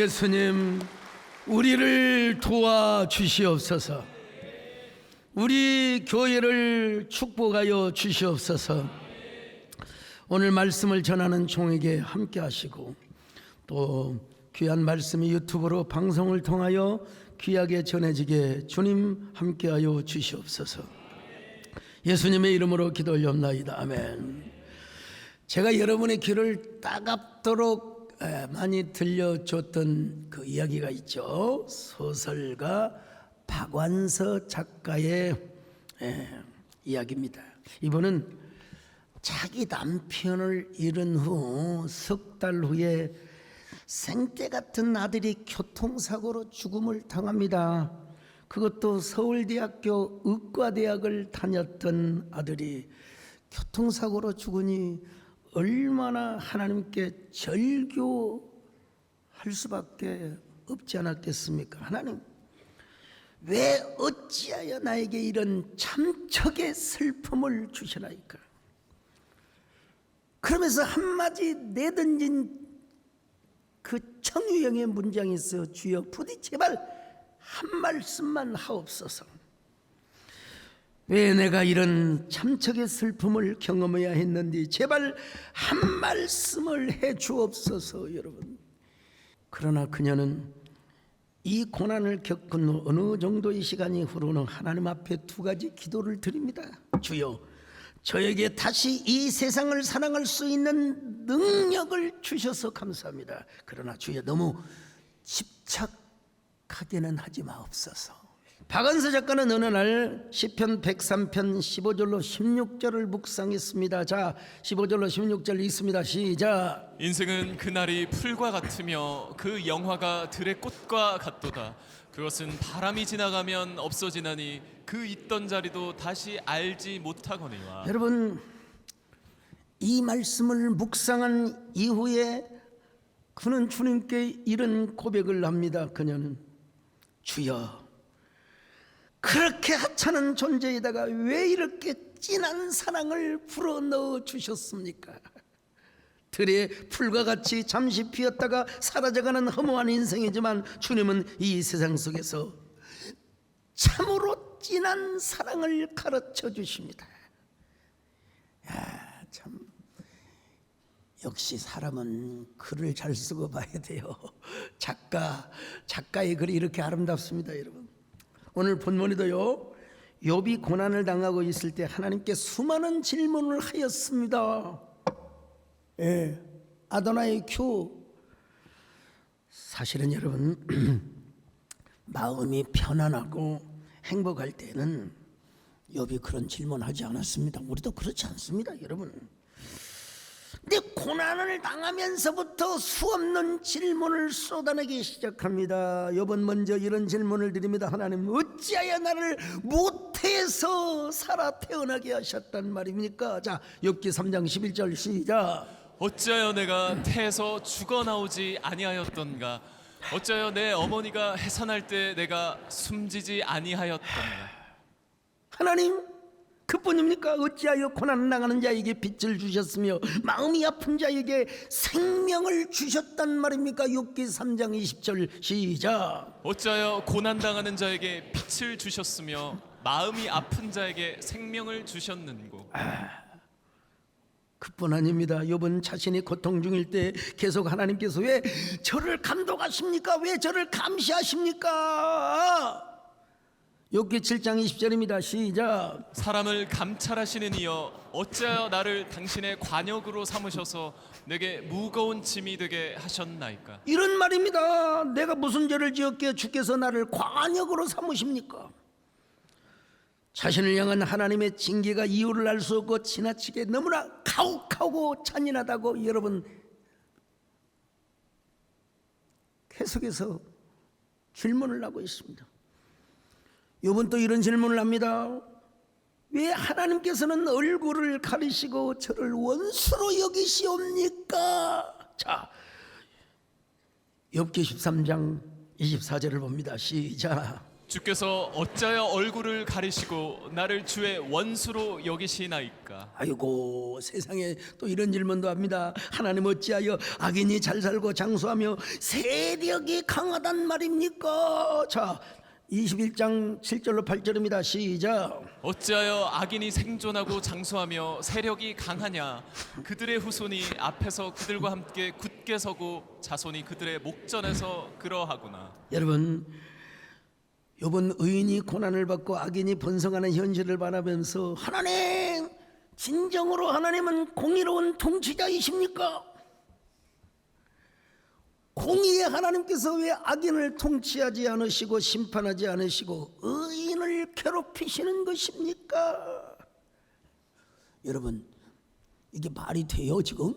예수님, 우리를 도와주시옵소서. 우리 교회를 축복하여 주시옵소서. 오늘 말씀을 전하는 종에게 함께 하시고, 또 귀한 말씀이 유튜브로 방송을 통하여 귀하게 전해지게 주님 함께하여 주시옵소서. 예수님의 이름으로 기도 올려옵나이다. 아멘. 제가 여러분의 귀를 따갑도록 많이 들려줬던 그 이야기가 있죠. 소설가 박완서 작가의 이야기입니다. 이분은 자기 남편을 잃은 후 석 달 후에 생떼 같은 아들이 교통사고로 죽음을 당합니다. 그것도 서울대학교 의과대학을 다녔던 아들이 교통사고로 죽으니 얼마나 하나님께 절교할 수밖에 없지 않았겠습니까? 하나님, 왜 어찌하여 나에게 이런 참척의 슬픔을 주시나이까? 그러면서 한마디 내던진 그 청유형의 문장이 있어요. 주여 부디 제발 한 말씀만 하옵소서. 왜 내가 이런 참척의 슬픔을 경험해야 했는지 제발 한 말씀을 해 주옵소서. 여러분, 그러나 그녀는 이 고난을 겪은 후 어느 정도의 시간이 흐르는 하나님 앞에 두 가지 기도를 드립니다. 주여, 저에게 다시 이 세상을 사랑할 수 있는 능력을 주셔서 감사합니다. 그러나 주여, 너무 집착하게는 하지 마옵소서. 박완서 작가는 어느 날 시편 103편 15절로 16절을 묵상했습니다. 자, 15절로 16절 읽습니다. 시작. 인생은 그날이 풀과 같으며 그 영화가 들의 꽃과 같도다. 그것은 바람이 지나가면 없어지나니 그 있던 자리도 다시 알지 못하거니와. 여러분, 이 말씀을 묵상한 이후에 그는 주님께 이런 고백을 합니다. 그녀는, 주여, 그렇게 하찮은 존재에다가 왜 이렇게 진한 사랑을 불어넣어 주셨습니까? 들의 풀과 같이 잠시 피었다가 사라져가는 허무한 인생이지만 주님은 이 세상 속에서 참으로 진한 사랑을 가르쳐 주십니다. 야, 참, 역시 사람은 글을 잘 쓰고 봐야 돼요. 작가의 글이 이렇게 아름답습니다. 여러분, 오늘 본문에도요, 욥이 고난을 당하고 있을 때 하나님께 수많은 질문을 하였습니다. 아도나이 큐. 사실은 여러분, 마음이 편안하고 행복할 때는 욥이 그런 질문하지 않았습니다. 우리도 그렇지 않습니다, 여러분. 근데 고난을 당하면서부터 수없는 질문을 쏟아내기 시작합니다. 욥은 먼저 이런 질문을 드립니다. 하나님, 어찌하여 나를 모태에서 살아 태어나게 하셨단 말입니까? 자, 욥기 3장 11절 시작. 어찌하여 내가 태에서 죽어나오지 아니하였던가? 어찌하여 내 어머니가 해산할 때 내가 숨지지 아니하였던가? 하나님, 그뿐입니까? 어찌하여 고난 당하는 자에게 빛을 주셨으며 마음이 아픈 자에게 생명을 주셨단 말입니까? 욥기 3장 20절 시작. 어찌하여 고난 당하는 자에게 빛을 주셨으며 마음이 아픈 자에게 생명을 주셨는고? 그뿐 아닙니다. 욥은 자신이 고통 중일 때 계속 하나님께서 왜 저를 감독하십니까? 왜 저를 감시하십니까? 욥기 7장 20절입니다. 시작. 사람을 감찰하시는 이여, 어찌하여 나를 당신의 관역으로 삼으셔서 내게 무거운 짐이 되게 하셨나이까? 이런 말입니다. 내가 무슨 죄를 지었기에 주께서 나를 관역으로 삼으십니까? 자신을 향한 하나님의 징계가 이유를 알 수 없고 지나치게 너무나 가혹하고 잔인하다고 여러분 계속해서 질문을 하고 있습니다. 욥은 또 이런 질문을 합니다. 왜 하나님께서는 얼굴을 가리시고 저를 원수로 여기시옵니까? 자, 욥기 13장 24절을 봅니다. 시작. 주께서 어찌하여 얼굴을 가리시고 나를 주의 원수로 여기시나이까. 아이고, 세상에 또 이런 질문도 합니다. 하나님 어찌하여 악인이 잘 살고 장수하며 세력이 강하단 말입니까? 자, 21장 7절로 8절입니다. 시작. 어찌하여 악인이 생존하고 장수하며 세력이 강하냐. 그들의 후손이 앞에서 그들과 함께 굳게 서고 자손이 그들의 목전에서 그러하구나. 여러분, 요번 의인이 고난을 받고 악인이 번성하는 현실을 바라면서 하나님, 진정으로 하나님은 공의로운 통치자이십니까? 공의의 하나님께서 왜 악인을 통치하지 않으시고 심판하지 않으시고 의인을 괴롭히시는 것입니까? 여러분, 이게 말이 돼요 지금?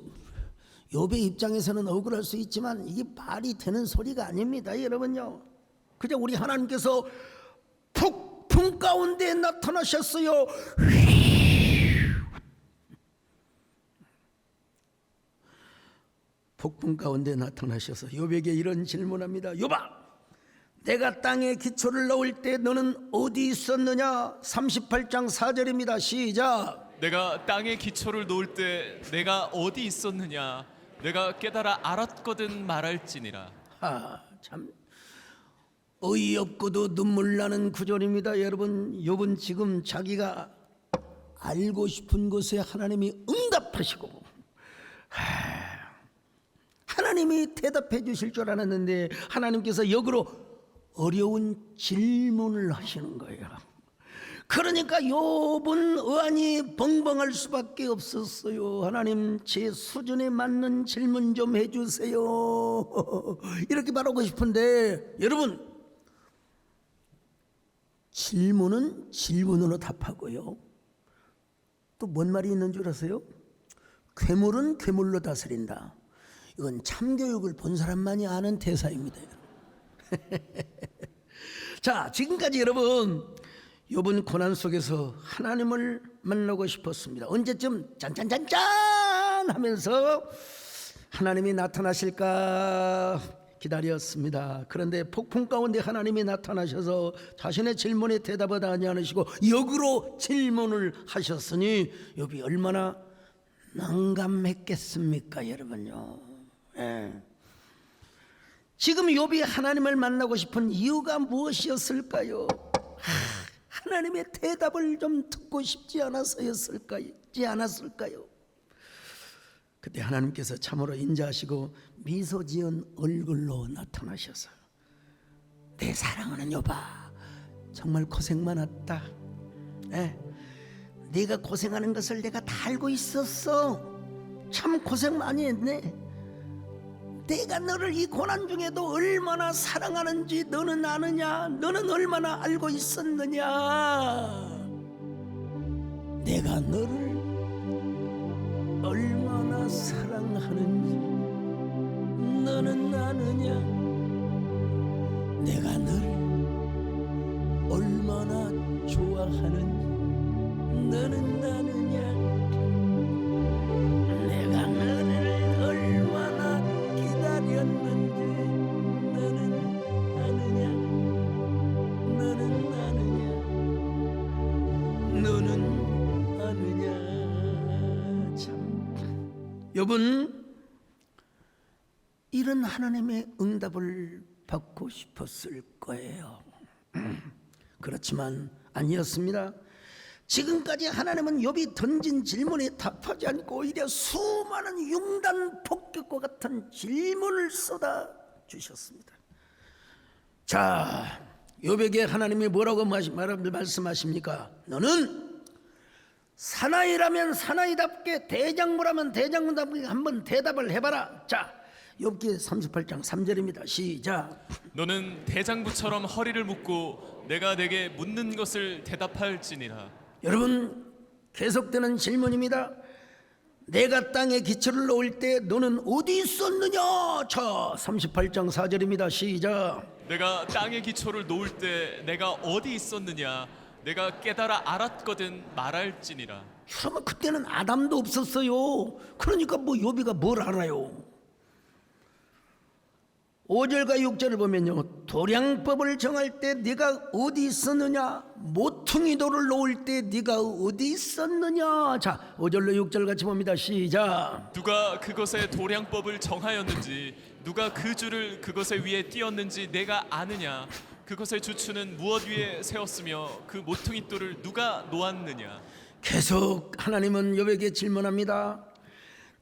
욥의 입장에서는 억울할 수 있지만 이게 말이 되는 소리가 아닙니다. 여러분요, 그저 우리 하나님께서 폭풍 가운데 나타나셨어요. 폭풍 가운데 나타나셔서 욥에게 이런 질문합니다. 욥아, 내가 땅에 기초를 넣을 때 너는 어디 있었느냐? 38장 4절입니다. 시작. 내가 땅에 기초를 놓을 때 내가 어디 있었느냐. 내가 깨달아 알았거든 말할지니라. 참 어이없고도 눈물 나는 구절입니다. 여러분, 욥은 지금 자기가 알고 싶은 것에 하나님이 응답하시고 하나님이 대답해 주실 줄 알았는데 하나님께서 역으로 어려운 질문을 하시는 거예요. 그러니까 욥은 의안이 벙벙할 수밖에 없었어요. 하나님, 제 수준에 맞는 질문 좀 해주세요. 이렇게 말하고 싶은데 여러분, 질문은 질문으로 답하고요. 또 뭔 말이 있는 줄 아세요? 괴물은 괴물로 다스린다. 이건 참교육을 본 사람만이 아는 대사입니다. 자, 지금까지 여러분, 욥은 고난 속에서 하나님을 만나고 싶었습니다. 언제쯤 짠짠짠짠 하면서 하나님이 나타나실까 기다렸습니다. 그런데 폭풍 가운데 하나님이 나타나셔서 자신의 질문에 대답을 하지 않으시고 역으로 질문을 하셨으니 욥이 얼마나 난감했겠습니까, 여러분요. 지금 욥이 하나님을 만나고 싶은 이유가 무엇이었을까요? 하나님의 대답을 좀 듣고 싶지 않았을까요? 그때 하나님께서 참으로 인자하시고 미소 지은 얼굴로 나타나셔서 내 사랑하는 욥아, 정말 고생 많았다. 네가 고생하는 것을 내가 다 알고 있었어. 참 고생 많이 했네. 내가 너를 이 고난 중에도 얼마나 사랑하는지 너는 아느냐? 너는 얼마나 알고 있었느냐? 내가 너를 얼마나 사랑하는지 너는 아느냐? 내가 너를 얼마나 좋아하는지 너는 아느냐? 내가 너를 얼마나 기다렸는지 너는 아느냐? 너는 아느냐? 너는 아느냐? 참, 여러분, 이런 하나님의 응답을 받고 싶었을 거예요. 그렇지만 아니었습니다. 지금까지 하나님은 욥이 던진 질문에 답하지 않고 오히려 수많은 융단 폭격과 같은 질문을 쏟아 주셨습니다. 자, 욥에게 하나님이 뭐라고 말씀하십니까? 너는 사나이라면 사나이답게, 대장부라면 대장부답게 한번 대답을 해봐라. 자, 욥기 38장 3절입니다. 시작. 너는 대장부처럼 허리를 묶고 내가 내게 묻는 것을 대답할지니라. 여러분, 계속되는 질문입니다. 내가 땅에 기초를 놓을 때 너는 어디 있었느냐? 자, 38장 4절입니다. 시작. 내가 땅에 기초를 놓을 때 내가 어디 있었느냐. 내가 깨달아 알았거든 말할지니라. 그러면 그때는 아담도 없었어요. 그러니까 뭐 욥이가 뭘 알아요? 5절과 6절을 보면요, 도량법을 정할 때 네가 어디 있었느냐, 모퉁이돌을 놓을 때 네가 어디 있었느냐. 자, 5절로 6절 같이 봅니다. 시작. 누가 그것의 도량법을 정하였는지, 누가 그 줄을 그것의 위에 띄었는지 내가 아느냐. 그것의 주추는 무엇 위에 세웠으며 그 모퉁이 돌을 누가 놓았느냐. 계속 하나님은 욥에게 질문합니다.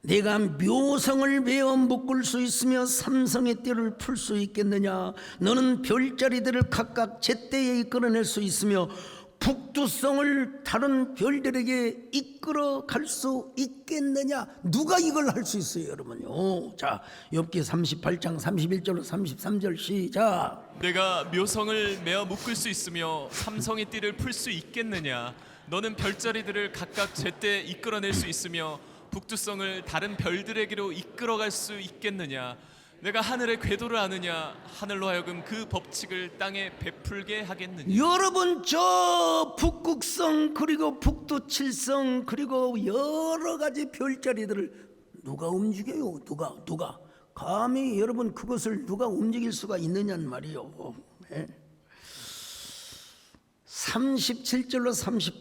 내가 묘성을 베어 묶을 수 있으며 삼성의 띠를 풀 수 있겠느냐. 너는 별자리들을 각각 제때에 이끌어낼 수 있으며 북두성을 다른 별들에게 이끌어 갈 수 있겠느냐. 누가 이걸 할 수 있어요, 여러분요? 자, 욥기 38장 31절로 33절 시작. 내가 묘성을 메어 묶을 수 있으며 삼성의 띠를 풀 수 있겠느냐. 너는 별자리들을 각각 제때 이끌어낼 수 있으며 북두성을 다른 별들에게로 이끌어갈 수 있겠느냐. 내가 하늘의 궤도를 아느냐. 하늘로 하여금 그 법칙을 땅에 베풀게 하겠느냐. 여러분, 저 북극성 그리고 북두칠성 그리고 여러 가지 별자리들을 누가 움직여요? 누가 감히 여러분 그것을 누가 움직일 수가 있느냐는 말이요. 37절로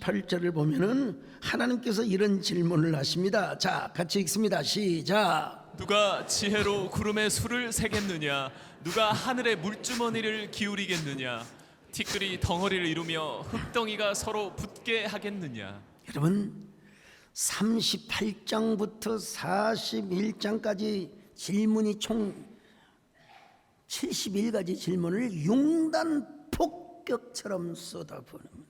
38절을 보면은 하나님께서 이런 질문을 하십니다. 자, 같이 읽습니다. 시작. 누가 지혜로 구름의 수를 세겠느냐. 누가 하늘의 물주머니를 기울이겠느냐. 티끌이 덩어리를 이루며 흙덩이가 서로 붙게 하겠느냐. 여러분, 38장부터 41장까지 질문이 총 71가지 질문을 융단 폭격처럼 쏟아부릅니다.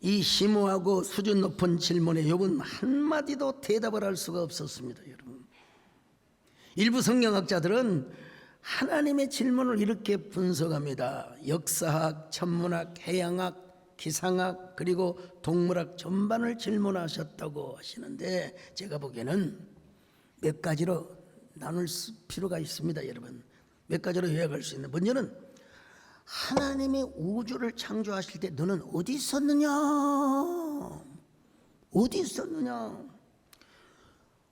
이 심오하고 수준 높은 질문에 욥은 한마디도 대답을 할 수가 없었습니다. 여러분, 일부 성경학자들은 하나님의 질문을 이렇게 분석합니다. 역사학, 천문학, 해양학, 기상학 그리고 동물학 전반을 질문하셨다고 하시는데, 제가 보기에는 몇 가지로 나눌 필요가 있습니다. 여러분, 몇 가지로 요약할 수 있는, 먼저는 하나님의 우주를 창조하실 때 너는 어디 있었느냐? 어디 있었느냐?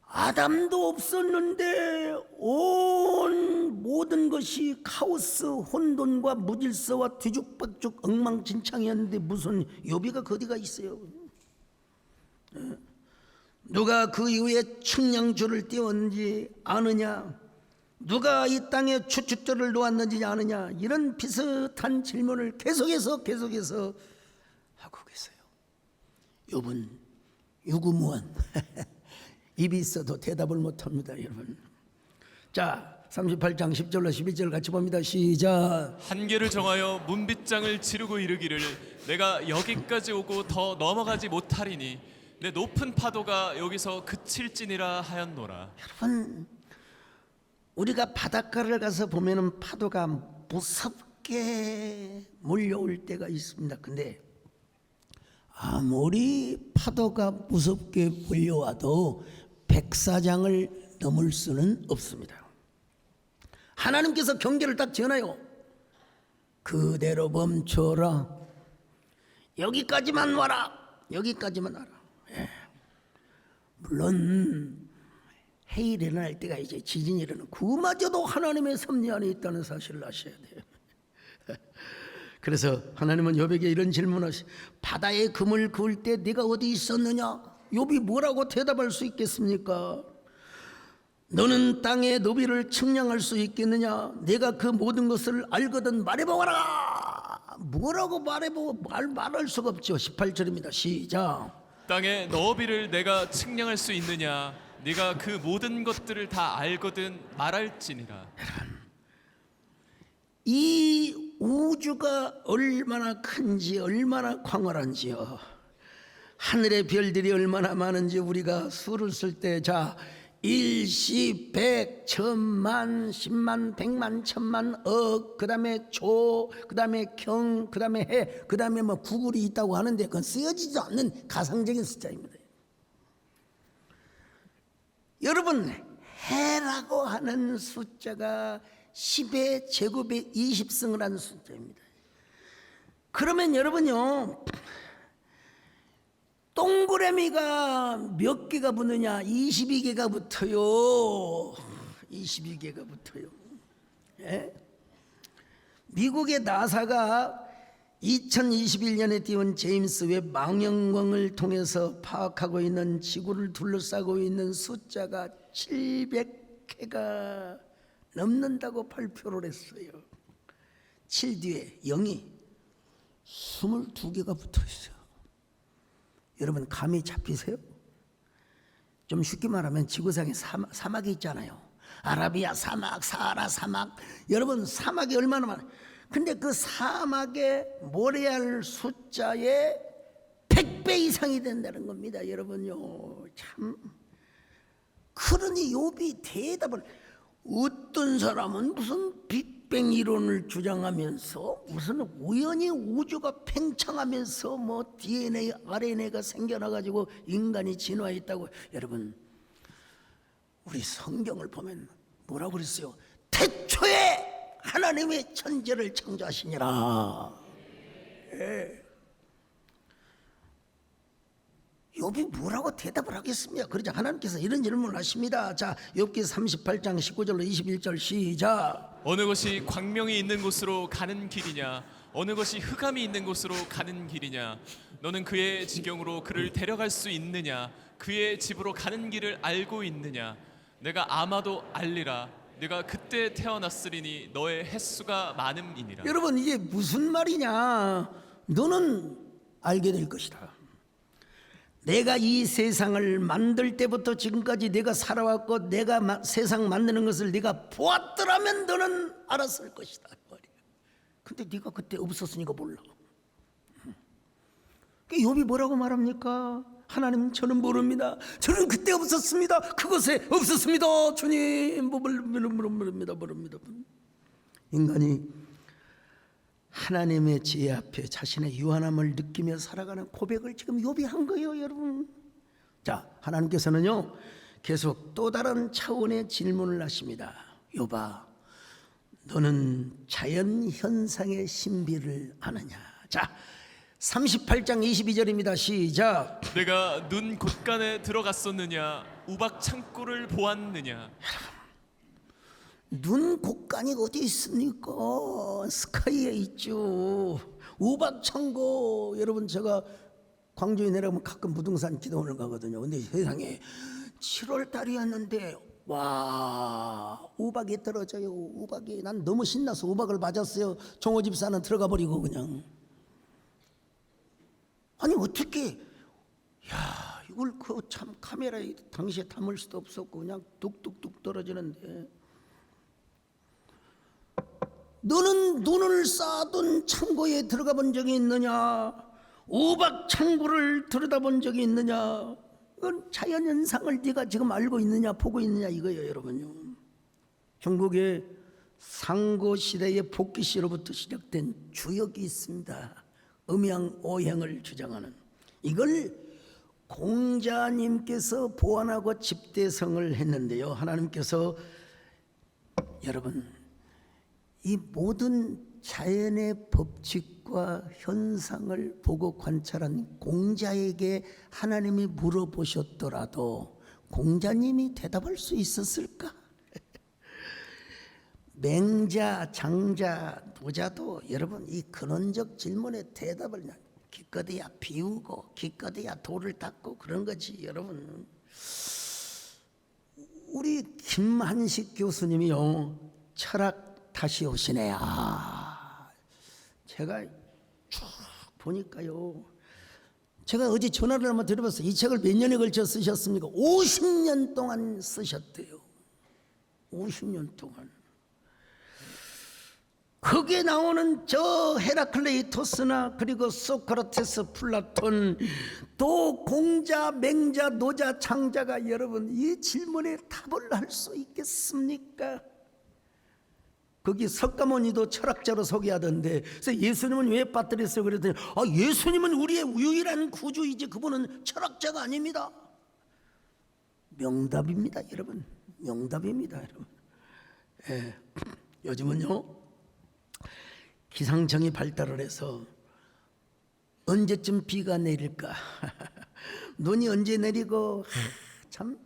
아담도 없었는데 온 모든 것이 카오스, 혼돈과 무질서와 뒤죽박죽 엉망진창이었는데 무슨 욥이가 거기가 있어요? 누가 그 이후에 측량줄을 띄웠는지 아느냐? 누가 이 땅에 추측조를 놓았는지 아느냐? 이런 비슷한 질문을 계속해서 하고 계세요. 욥은 유구무원 입이 있어도 대답을 못합니다. 여러분, 자, 38장 10절로 11절 같이 봅니다. 시작. 한계를 정하여 문빗장을 지르고 이르기를 내가 여기까지 오고 더 넘어가지 못하리니 내 높은 파도가 여기서 그칠지니라 하였노라. 여러분, 우리가 바닷가를 가서 보면은 파도가 무섭게 몰려올 때가 있습니다. 근데 아무리 파도가 무섭게 몰려와도 백사장을 넘을 수는 없습니다. 하나님께서 경계를 딱 지어놔요. 그대로 멈춰라. 여기까지만 와라. 여기까지만 와라. 물론 해일이 일어날 때가 이제 지진이 일어나는, 그마저도 하나님의 섭리 안에 있다는 사실을 아셔야 돼요. 그래서 하나님은 욥에게 이런 질문하시: 바다에 금을 그을 때 네가 어디 있었느냐? 욥이 뭐라고 대답할 수 있겠습니까? 너는 땅의 너비를 측량할 수 있겠느냐? 내가 그 모든 것을 알거든 말해보아라. 뭐라고 말할 수가 없죠. 18절입니다. 시작. 땅의 너비를 내가 측량할 수 있느냐? 네가 그 모든 것들을 다 알거든 말할지니라. 이 우주가 얼마나 큰지, 얼마나 광활한지요. 하늘의 별들이 얼마나 많은지 우리가 수를 쓸 때, 자, 일시, 백, 천만, 십만, 백만, 천만, 억, 그 다음에 조, 그 다음에 경, 그 다음에 해, 그 다음에 뭐 구글이 있다고 하는데 그건 쓰여지지 않는 가상적인 숫자입니다. 여러분, 해라고 하는 숫자가 10의 제곱에 20승을 하는 숫자입니다. 그러면 여러분요, 동그라미가 몇 개가 붙느냐? 22개가 붙어요. 22개가 붙어요. 예? 미국의 나사가 2021년에 띄운 제임스 웹 망원경을 통해서 파악하고 있는 지구를 둘러싸고 있는 숫자가 700회가 넘는다고 발표를 했어요. 7 뒤에 0이 22개가 붙어 있어요. 여러분 감이 잡히세요? 좀 쉽게 말하면 지구상에 사막이 있잖아요. 아라비아 사막, 사하라 사막. 여러분 사막이 얼마나 많아요. 근데 그 사막의 모래알 숫자의 100배 이상이 된다는 겁니다. 여러분요. 참. 그러니 욥이 대답을, 어떤 사람은 무슨 빅뱅 이론을 주장하면서 무슨 우연히 우주가 팽창하면서 뭐 DNA, RNA가 생겨나가지고 인간이 진화했다고. 여러분 우리 성경을 보면 뭐라고 그랬어요? 태초에 하나님의 천지를 창조하시니라. 예. 욥이 뭐라고 대답을 하겠습니까? 그러자 하나님께서 이런 질문을 하십니다. 자, 욥기 38장 19절로 21절 시작. 어느 것이 광명이 있는 곳으로 가는 길이냐, 어느 것이 흑암이 있는 곳으로 가는 길이냐. 너는 그의 지경으로 그를 데려갈 수 있느냐, 그의 집으로 가는 길을 알고 있느냐. 내가 아마도 알리라. 네가 그때 태어났으리니 너의 횟수가 많음이니라. 여러분 이게 무슨 말이냐? 너는 알게 될 것이다. 내가 이 세상을 만들 때부터 지금까지 내가 살아왔고 내가 세상 만드는 것을 네가 보았더라면 너는 알았을 것이다. 근데 네가 그때 없었으니까 몰라. 욥이 뭐라고 말합니까? 하나님, 저는 모릅니다. 저는 그때 없었습니다. 그것에 없었습니다. 주님, 모릅니다. 인간이 하나님의 지혜 앞에 자신의 유한함을 느끼며 살아가는 고백을 지금 욥이 한 거예요, 여러분. 자, 하나님께서는요 계속 또 다른 차원의 질문을 하십니다. 욥아, 너는 자연 현상의 신비를 아느냐? 자, 38장 22절입니다. 시작. 내가 눈 곳간에 들어갔었느냐, 우박 창고를 보았느냐. 눈 곳간이 어디 있습니까? 스카이에 있죠. 우박창고. 여러분 제가 광주에 내려가면 가끔 부동산 기도원을 가거든요. 근데 세상에 7월 달이었는데 와, 우박이 떨어져요. 우박이. 난 너무 신나서 우박을 맞았어요. 종호 집사는 들어가 버리고 그냥. 아니 어떻게, 야, 이걸 그 참 카메라에 당시에 담을 수도 없었고 그냥 뚝뚝뚝 떨어지는데, 너는 눈을 쌓아둔 창고에 들어가 본 적이 있느냐? 우박 창고를 들여다본 적이 있느냐? 그건 자연현상을 네가 지금 알고 있느냐, 보고 있느냐 이거예요, 여러분요. 중국의 상고시대의 복기시로부터 시작된 주역이 있습니다. 음양오행을 주장하는. 이걸 공자님께서 보완하고 집대성을 했는데요. 하나님께서 여러분 이 모든 자연의 법칙과 현상을 보고 관찰한 공자에게 하나님이 물어보셨더라도 공자님이 대답할 수 있었을까? 맹자, 장자, 노자도 여러분 이 근원적 질문에 대답을 기껏해야 비우고 기껏해야 돌을 닦고 그런 거지. 여러분 우리 김한식 교수님이요 철학 다시 오시네. 제가 쭉 보니까요, 제가 어제 전화를 한번 드려봤어요. 이 책을 몇 년에 걸쳐 쓰셨습니까? 50년 동안 쓰셨대요. 50년 동안. 거기에 나오는 저 헤라클레이토스나 그리고 소크라테스, 플라톤, 또 공자, 맹자, 노자, 장자가 여러분 이 질문에 답을 할 수 있겠습니까? 거기 석가모니도 철학자로 소개하던데, 그래서 예수님은 왜 빠뜨렸어요? 그랬더니 예수님은 우리의 유일한 구주이지 그분은 철학자가 아닙니다. 명답입니다, 여러분. 명답입니다, 여러분. 예. 요즘은요 기상청이 발달을 해서 언제쯤 비가 내릴까 눈이 언제 내리고 참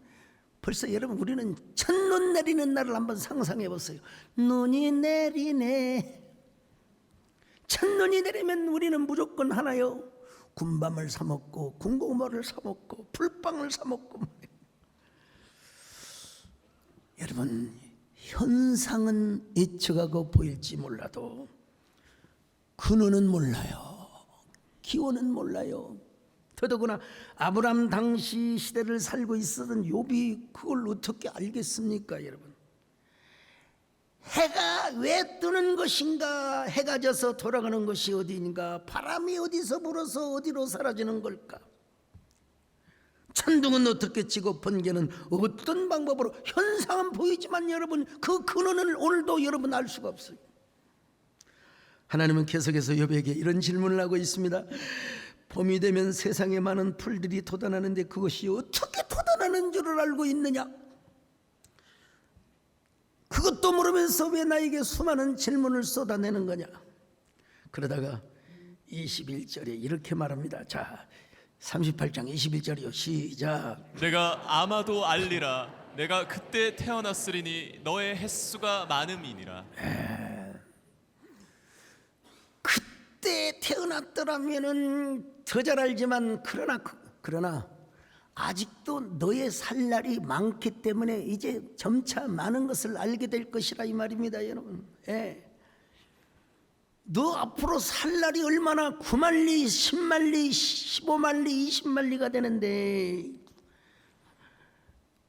벌써 여러분 우리는 첫눈 내리는 날을 한번 상상해 보세요. 눈이 내리네. 첫눈이 내리면 우리는 무조건 하나요. 군밤을 사 먹고 군고구마를 사 먹고 풀빵을 사 먹고. 여러분 현상은 예측하고 보일지 몰라도 근원은 몰라요. 기원은 몰라요. 더더구나 아브라함 당시 시대를 살고 있었던 욥이 그걸 어떻게 알겠습니까, 여러분? 해가 왜 뜨는 것인가? 해가 져서 돌아가는 것이 어디인가? 바람이 어디서 불어서 어디로 사라지는 걸까? 천둥은 어떻게 치고 번개는 어떤 방법으로, 현상은 보이지만 여러분 그 근원을 오늘도 여러분 알 수가 없어요. 하나님은 계속해서 욥에게 이런 질문을 하고 있습니다. 봄이 되면 세상에 많은 풀들이 돋아나는데 그것이 어떻게 돋아나는 줄을 알고 있느냐? 그것도 모르면서 왜 나에게 수많은 질문을 쏟아내는 거냐? 그러다가 21절에 이렇게 말합니다. 자, 38장 21절이요. 시작. 내가 아마도 알리라. 내가 그때 태어났으리니 너의 횟수가 많음이니라. 그때 태어났더라면은 더 잘 알지만 그러나 아직도 너의 살 날이 많기 때문에 이제 점차 많은 것을 알게 될 것이라 이 말입니다, 여러분. 예. 너 앞으로 살 날이 얼마나 9만리, 10만리, 15만리, 20만리가 되는데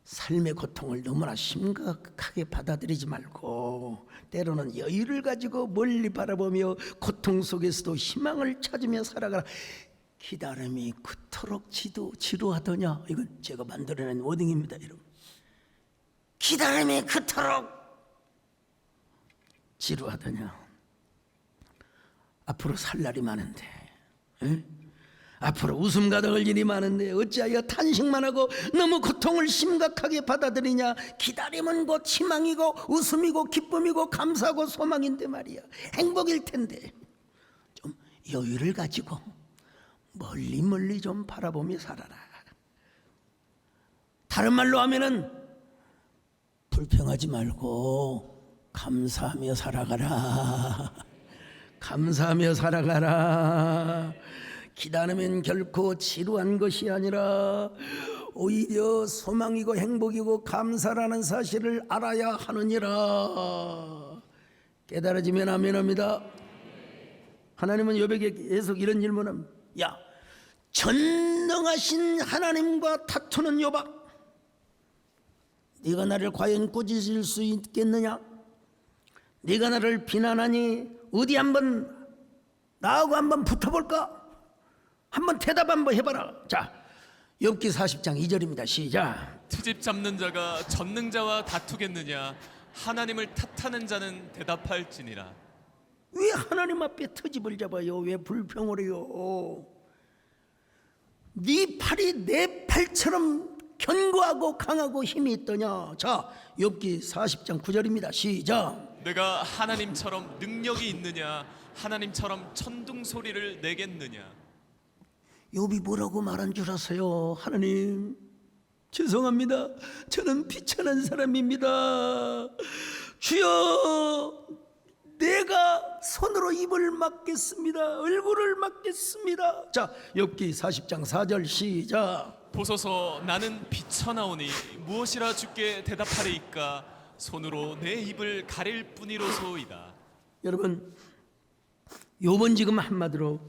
삶의 고통을 너무나 심각하게 받아들이지 말고 때로는 여유를 가지고 멀리 바라보며 고통 속에서도 희망을 찾으며 살아가라. 기다림이 그토록 지루하더냐? 이건 제가 만들어낸 워딩입니다, 여러분. 기다림이 그토록 지루하더냐? 앞으로 살 날이 많은데, 에? 앞으로 웃음 가득할 일이 많은데 어찌하여 탄식만 하고 너무 고통을 심각하게 받아들이냐? 기다림은 곧 희망이고 웃음이고 기쁨이고 감사하고 소망인데 말이야. 행복일 텐데 좀 여유를 가지고 멀리 좀 바라보며 살아라. 다른 말로 하면은 불평하지 말고 감사하며 살아가라. 감사하며 살아가라. 기다리면 결코 지루한 것이 아니라 오히려 소망이고 행복이고 감사라는 사실을 알아야 하느니라. 깨달아지면 아멘합니다. 하나님은 욥에게 계속 이런 질문을, 야, 전능하신 하나님과 다투는 욥아, 네가 나를 과연 꾸짖을 수 있겠느냐? 네가 나를 비난하니 어디 한번 나하고 한번 붙어볼까? 한번 대답 한번 해봐라. 자, 욥기 40장 2절입니다. 시작. 트집 잡는 자가 전능자와 다투겠느냐? 하나님을 탓하는 자는 대답할지니라. 왜 하나님 앞에 트집을 잡아요? 왜 불평을 해요? 네 팔이 내 팔처럼 견고하고 강하고 힘이 있더냐? 자, 욥기 40장 9절입니다. 시작. 내가 하나님처럼 능력이 있느냐? 하나님처럼 천둥 소리를 내겠느냐? 욥이 뭐라고 말한 줄 아세요? 하나님, 죄송합니다. 저는 비천한 사람입니다. 주여, 내가 손으로 입을 막겠습니다. 얼굴을 막겠습니다. 자, 욥기 40장 4절 시작. 보소서, 나는 비쳐나오니 무엇이라 주께 대답하리이까? 손으로 내 입을 가릴 뿐이로소이다. 여러분, 욥은 지금 한마디로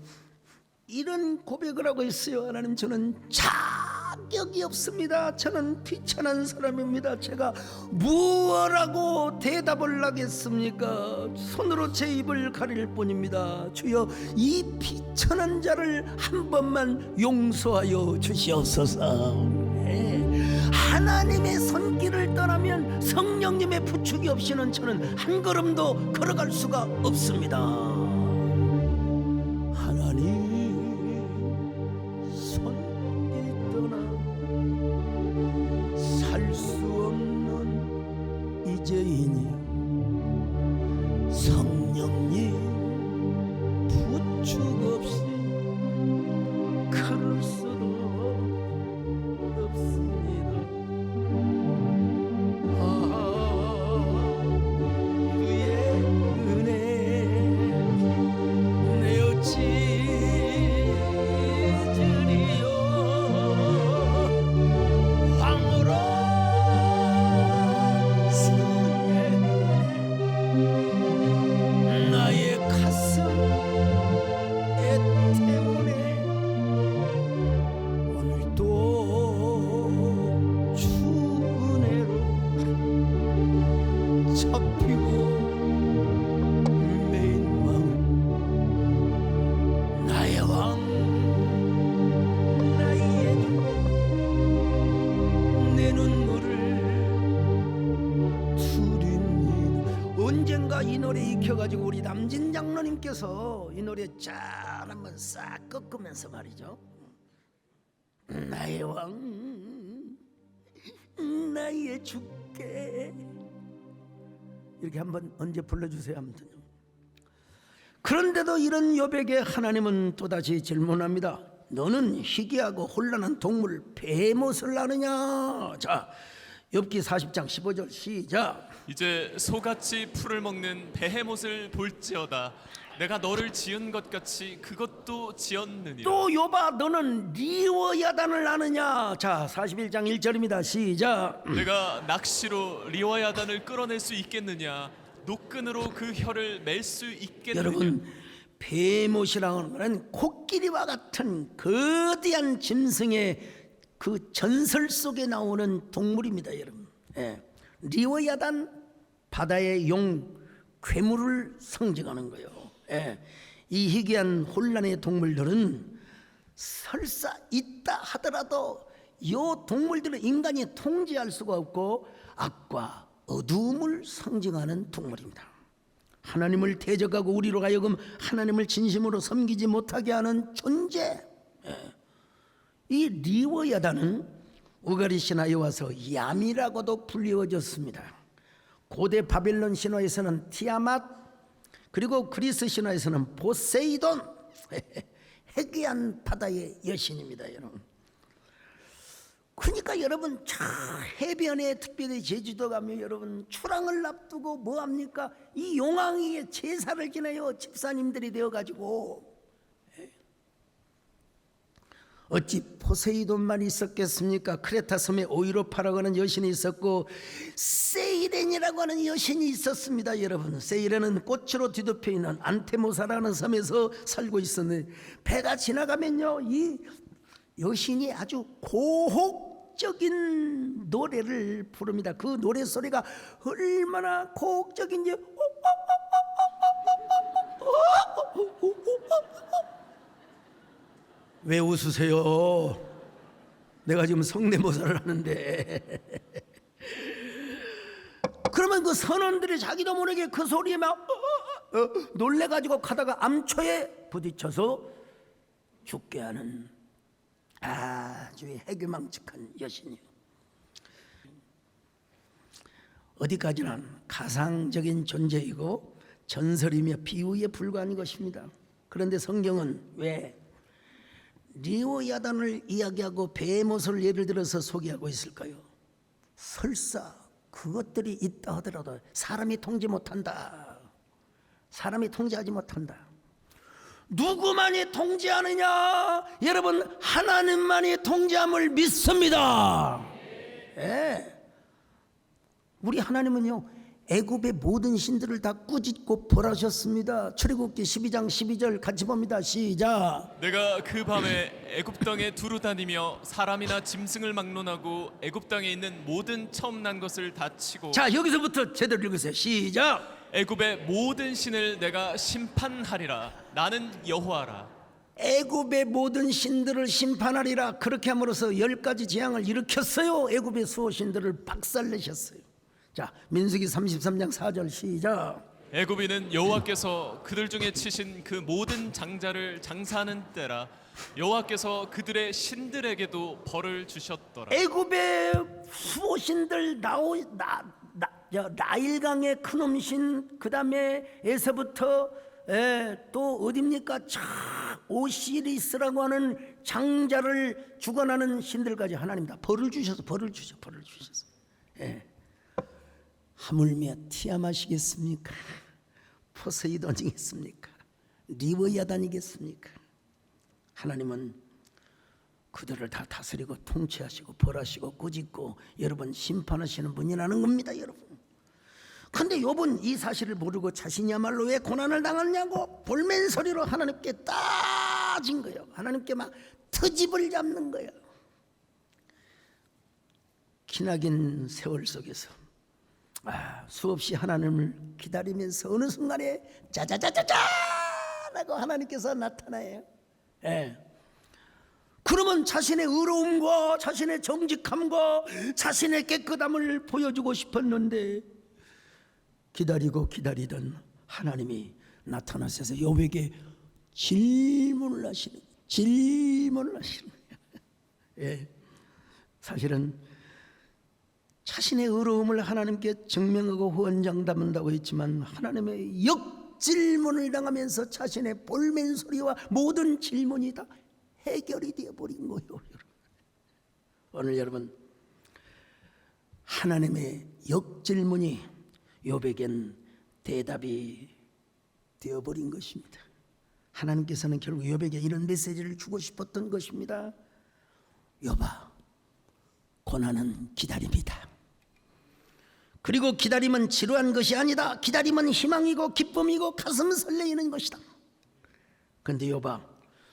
이런 고백을 하고 있어요. 하나님, 저는 자격이 없습니다. 저는 비천한 사람입니다. 제가 무엇라고 대답을 하겠습니까? 손으로 제 입을 가릴 뿐입니다. 주여, 이 비천한 자를 한 번만 용서하여 주시옵소서. 하나님의 손길을 떠나면 성령님의 부축이 없이는 저는 한 걸음도 걸어갈 수가 없습니다. 하나님 손길 떠나 살 수 없는 이제이니 성령님 부축 없이 걸을 수도 없습니다. 노래 익혀가지고 우리 남진 장로님께서 이 노래 잘 한번 싹 꺾으면서 말이죠. 나의 왕, 나의 주께, 이렇게 한번 언제 불러주세요. 아무튼 그런데도 이런 욥에게 하나님은 또다시 질문합니다. 너는 희귀하고 혼란한 동물 베못을 아느냐? 자, 욥기 40장 15절 시작. 이제 소같이 풀을 먹는 베헤못을 볼지어다. 내가 너를 지은 것 같이 그것도 지었느니라. 또 욥아, 너는 리워야단을 아느냐? 자, 41장 1절입니다. 시작. 내가 낚시로 리워야단을 끌어낼 수 있겠느냐? 노끈으로 그 혀를 맬 수 있겠느냐? 여러분, 베못이라는 것은 코끼리와 같은 거대한 짐승의 그 전설 속에 나오는 동물입니다, 여러분. 예. 리워야단, 바다의 용, 괴물을 상징하는 거예요. 예. 이 희귀한 혼란의 동물들은 설사 있다 하더라도 이 동물들은 인간이 통제할 수가 없고 악과 어두움을 상징하는 동물입니다. 하나님을 대적하고 우리로 하여금 하나님을 진심으로 섬기지 못하게 하는 존재. 예. 이 리워야단은 우가리 신화에 와서 얌이라고도 불리워졌습니다. 고대 바벨론 신화에서는 티아맛, 그리고 그리스 신화에서는 포세이돈, 해괴한 바다의 여신입니다, 여러분. 그러니까 여러분, 해변에 특별히 제주도 가면 여러분 출항을 앞두고 뭐 합니까? 이 용왕에게 제사를 지내요. 집사님들이 되어가지고. 어찌 포세이돈만 있었겠습니까? 크레타 섬에 오이로파라고 하는 여신이 있었고 세이렌이라고 하는 여신이 있었습니다, 여러분. 세이렌은 꽃으로 뒤덮여 있는 안테모사라는 섬에서 살고 있었는데 배가 지나가면요, 이 여신이 아주 고혹적인 노래를 부릅니다. 그 노래 소리가 얼마나 고혹적인지. 왜 웃으세요? 내가 지금 성대모사를 하는데. 그러면 그 선원들이 자기도 모르게 그 소리에 막 놀래가지고 가다가 암초에 부딪혀서 죽게 하는 아주 해괴망측한 여신이요. 어디까지나 가상적인 존재이고 전설이며 비유에 불과한 것입니다. 그런데 성경은 왜 리워야단을 이야기하고 베모스를 예를 들어서 소개하고 있을까요? 설사 그것들이 있다 하더라도 사람이 통제 못한다. 사람이 통제하지 못한다. 누구만이 통제하느냐? 여러분, 하나님만이 통제함을 믿습니다. 예. 우리 하나님은요, 애굽의 모든 신들을 다 꾸짖고 벌하셨습니다. 출애굽기 12장 12절 같이 봅니다. 시작. 내가 그 밤에 애굽 땅에 두루 다니며 사람이나 짐승을 막론하고 애굽 땅에 있는 모든 처음 난 것을 다 치고. 자, 여기서부터 제대로 읽으세요. 시작. 애굽의 모든 신을 내가 심판하리라. 나는 여호와라. 애굽의 모든 신들을 심판하리라. 그렇게 함으로써 10가지 재앙을 일으켰어요. 애굽의 수호 신들을 박살내셨어요. 자, 민수기 33장 4절 시작. 애굽인은 여호와께서 그들 중에 치신 그 모든 장자를 장사하는 때라. 여호와께서 그들의 신들에게도 벌을 주셨더라. 애굽의 수호신들 나일강의 큰놈 신, 그 다음에 에서부터 또 어딥니까? 오시리스라고 하는 장자를 주관하는 신들까지 하나님 다 벌을 주셔서 벌을 주셨어. 예. 하물며 티아마시겠습니까? 포세이돈이겠습니까? 리워야단이겠습니까? 하나님은 그들을 다 다스리고 통치하시고 벌하시고 꾸짖고 여러분 심판하시는 분이라는 겁니다, 여러분. 근데 욥은 이 사실을 모르고 자신이야말로 왜 고난을 당하냐고 볼멘소리로 하나님께 따진 거예요. 하나님께 막 트집을 잡는 거예요. 기나긴 세월 속에서 수없이 하나님을 기다리면서 어느 순간에 짜자자자자 라고 하나님께서 나타나요. 예. 그러면 자신의 의로움과 자신의 정직함과 자신의 깨끗함을 보여주고 싶었는데 기다리고 기다리던 하나님이 나타나셔서 욥에게 질문을 하시는 거예요. 예, 사실은 자신의 의로움을 하나님께 증명하고 후원장담한다고 했지만 하나님의 역질문을 당하면서 자신의 볼멘소리와 모든 질문이 다 해결이 되어버린 거예요. 여러분. 오늘 여러분, 하나님의 역질문이 욥에겐 대답이 되어버린 것입니다. 하나님께서는 결국 욥에게 이런 메시지를 주고 싶었던 것입니다. 욥아, 고난은 기다립니다. 그리고 기다림은 지루한 것이 아니다. 기다림은 희망이고 기쁨이고 가슴 설레이는 것이다. 그런데 욥아,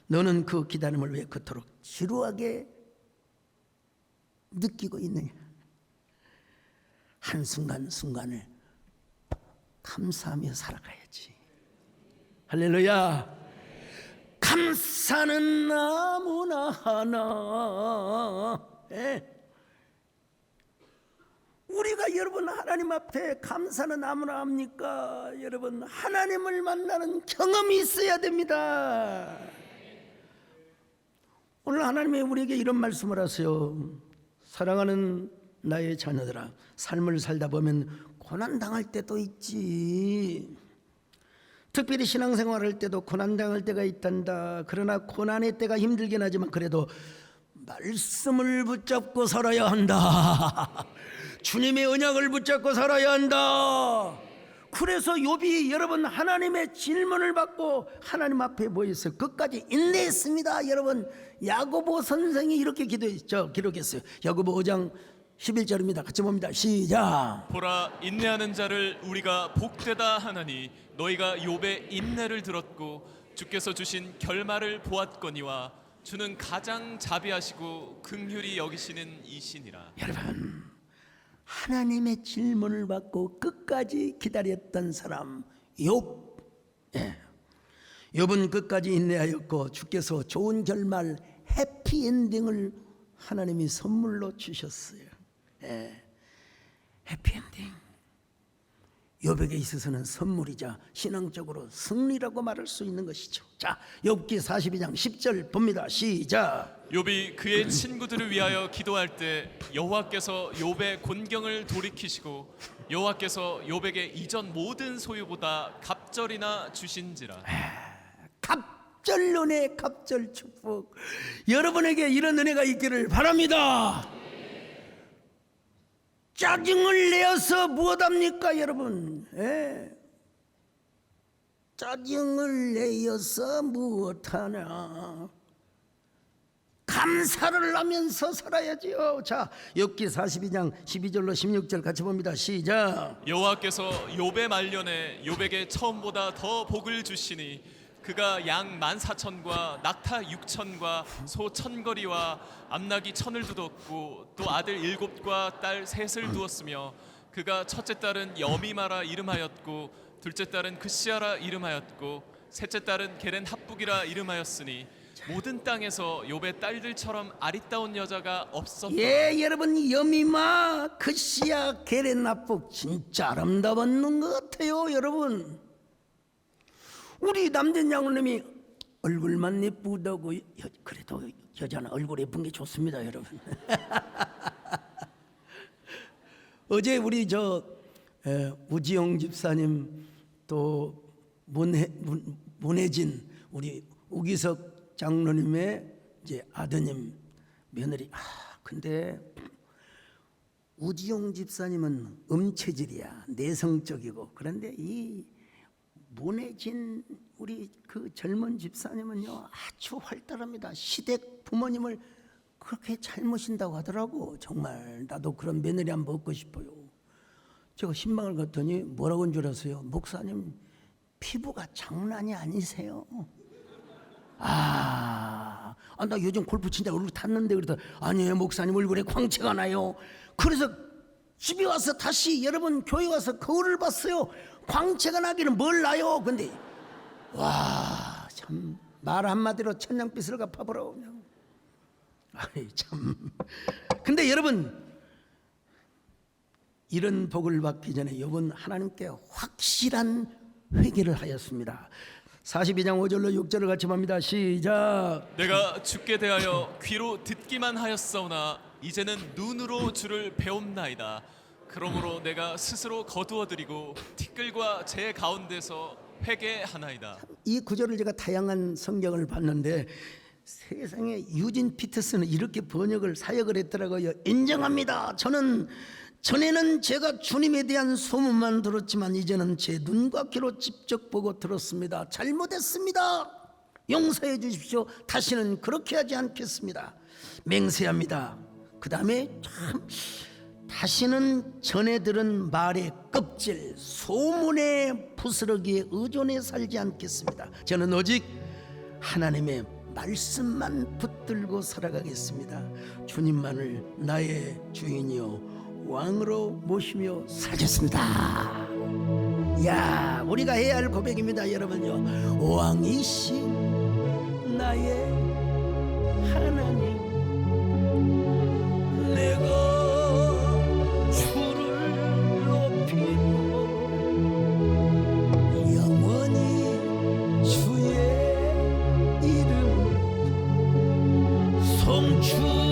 너는 그 기다림을 왜 그토록 지루하게 느끼고 있느냐? 한순간순간을 감사하며 살아가야지. 할렐루야. 감사는 아무나 하나. 예. 우리가 여러분 하나님 앞에 감사는 아무나 합니까? 여러분 하나님을 만나는 경험이 있어야 됩니다. 오늘 하나님이 우리에게 이런 말씀을 하세요. 사랑하는 나의 자녀들아, 삶을 살다 보면 고난당할 때도 있지. 특별히 신앙생활할 때도 고난당할 때가 있단다. 그러나 고난의 때가 힘들긴 하지만 그래도 말씀을 붙잡고 살아야 한다. 주님의 언약을 붙잡고 살아야 한다. 그래서 욥이 여러분 하나님의 질문을 받고 하나님 앞에 모여서 끝까지 인내했습니다. 여러분 야고보 선생이 이렇게 기록했어요. 야고보 5장 11절입니다. 같이 봅니다. 시작. 보라, 인내하는 자를 우리가 복되다 하나니 너희가 욥의 인내를 들었고 주께서 주신 결말을 보았거니와 주는 가장 자비하시고 긍휼히 여기시는 이시니라. 여러분 하나님의 질문을 받고 끝까지 기다렸던 사람 욥. 욥은 끝까지 인내하였고 주께서 좋은 결말 해피엔딩을 하나님이 선물로 주셨어요. 해피엔딩. 욥에게 있어서는 선물이자 신앙적으로 승리라고 말할 수 있는 것이죠. 자, 욥기 42장 10절 봅니다. 시작. 욥이 그의 친구들을 위하여 기도할 때 여호와께서 욥의 곤경을 돌이키시고 여호와께서 욥에게 이전 모든 소유보다 갑절이나 주신지라. 갑절 은혜, 갑절 축복. 여러분에게 이런 은혜가 있기를 바랍니다. 짜증을 내어서 무엇합니까 여러분? 짜증을 내어서 무엇하냐? 감사를 하면서 살아야지요. 자, 욥기 42장 12절로 16절 같이 봅니다. 시작. 여호와께서 욥의 말년에 욥에게 처음보다 더 복을 주시니 그가 양 14,000과 낙타 6,000과 소 1,000거리와 암나귀 1,000을 두었고 또 아들 7과 딸 3을 두었으며 그가 첫째 딸은 여미마라 이름하였고 둘째 딸은 그시아라 이름하였고 셋째 딸은 게렌 합북이라 이름하였으니 모든 땅에서 욥의 딸들처럼 아리따운 여자가 없었다. 예, 여러분 여미마, 그시아, 게렌 합북 진짜 아름다웠는 것 같아요, 여러분. 우리 남된 장로님이 얼굴만 예쁘다고 그래도 여자는 얼굴 예쁜 게 좋습니다, 여러분. 어제 우리 우지영 집사님 또 문혜진 우리 우기석 장로님의 이제 아드님 며느리. 근데 우지영 집사님은 음체질이야, 내성적이고. 그런데 이 문혜진 우리 그 젊은 집사님은요 아주 활달합니다. 시댁 부모님을 그렇게 잘 모신다고 하더라고. 정말 나도 그런 며느리 한번 얻고 싶어요. 제가 신방을 갔더니 뭐라고 한 줄 아세요? 목사님 피부가 장난이 아니세요. 나 요즘 골프 친다 얼굴 탔는데. 그러다 아니에요 목사님 얼굴에 광채가 나요. 그래서 집에 와서 다시 여러분 교회 와서 거울을 봤어요. 광채가 나기는 뭘 나요. 근데 와, 참 말 한마디로 천냥빚을 갚아보라 그냥. 아이 참. 근데 여러분 이런 복을 받기 전에 욥은 하나님께 확실한 회개를 하였습니다. 42장 5절로 6절을 같이 봅니다. 시작. 내가 주께 대하여 귀로 듣기만 하였사오나 이제는 눈으로 주를 배움나이다. 그러므로 내가 스스로 거두어드리고 티끌과 재 가운데서 회개하나이다. 이 구절을 제가 다양한 성경을 봤는데 세상에 유진 피터스는 이렇게 번역을 사역을 했더라고요. 인정합니다. 저는 전에는 제가 주님에 대한 소문만 들었지만 이제는 제 눈과 귀로 직접 보고 들었습니다. 잘못했습니다. 용서해 주십시오. 다시는 그렇게 하지 않겠습니다. 맹세합니다. 그 다음에 참 다시는 전에 들은 말의 껍질, 소문의 부스러기에 의존해 살지 않겠습니다. 저는 오직 하나님의 말씀만 붙들고 살아가겠습니다. 주님만을 나의 주인이요 왕으로 모시며 살겠습니다. 야, 우리가 해야 할 고백입니다, 여러분요. 왕이신 나의 하나님, 내가 주를 높이고 영원히 주의 이름 송축하리.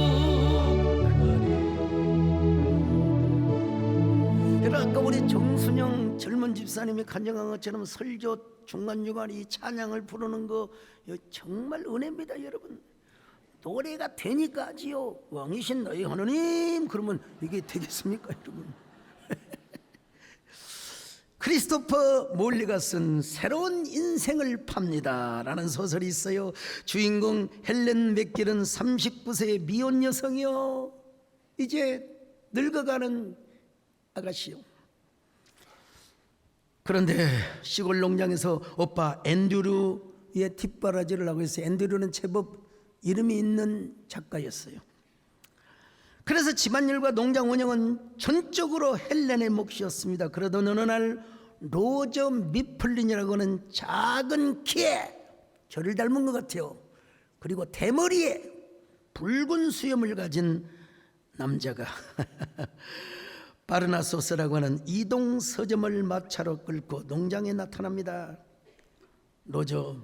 아까 우리 정순영 젊은 집사님이 간증한 것처럼 설교 중간중간 이 찬양을 부르는 거 정말 은혜입니다. 여러분, 노래가 되니까지요. 왕이신 너희 하나님 그러면 이게 되겠습니까, 여러분? 크리스토퍼 몰리가 쓴 새로운 인생을 팝니다 라는 소설이 있어요. 주인공 헬렌 맥길은 39세의 미혼 여성이요, 이제 늙어가는 아가씨요. 그런데 시골 농장에서 오빠 앤드류의 뒷바라지를 하고 있어요. 앤드류는 제법 이름이 있는 작가였어요. 그래서 집안일과 농장 운영은 전적으로 헬렌의 몫이었습니다. 그러던 어느 날 로저 미플린이라고 하는 작은 키에 저를 닮은 것 같아요. 그리고 대머리에 붉은 수염을 가진 남자가 바르나소스라고 하는 이동 서점을 마차로 끌고 농장에 나타납니다. 로저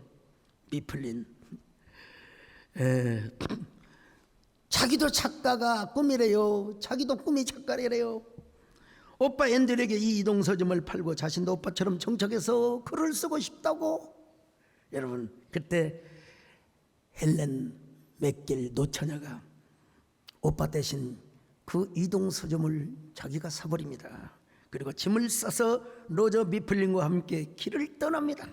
미플린, 자기도 작가가 꿈이래요. 자기도 꿈이 작가래요. 오빠 앤들에게 이 이동 서점을 팔고 자신도 오빠처럼 정착해서 글을 쓰고 싶다고. 여러분, 그때 헬렌 맥길 노처녀가 오빠 대신 그 이동 서점을 자기가 사버립니다. 그리고 짐을 싸서 로저 미플린과 함께 길을 떠납니다.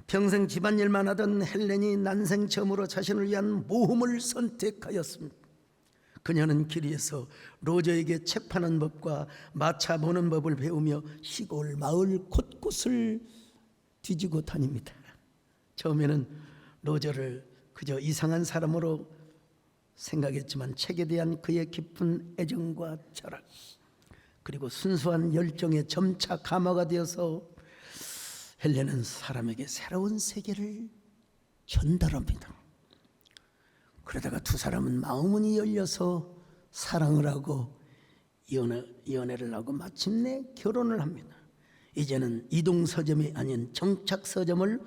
평생 집안일만 하던 헬렌이 난생 처음으로 자신을 위한 모험을 선택하였습니다. 그녀는 길 위에서 로저에게 책 파는 법과 마차 보는 법을 배우며 시골 마을 곳곳을 뒤지고 다닙니다. 처음에는 로저를 그저 이상한 사람으로 생각했지만 책에 대한 그의 깊은 애정과 철학, 그리고 순수한 열정에 점차 감화가 되어서 헬렌은 사람에게 새로운 세계를 전달합니다. 그러다가 두 사람은 마음문이 열려서 사랑을 하고 연애를 하고 마침내 결혼을 합니다. 이제는 이동 서점이 아닌 정착 서점을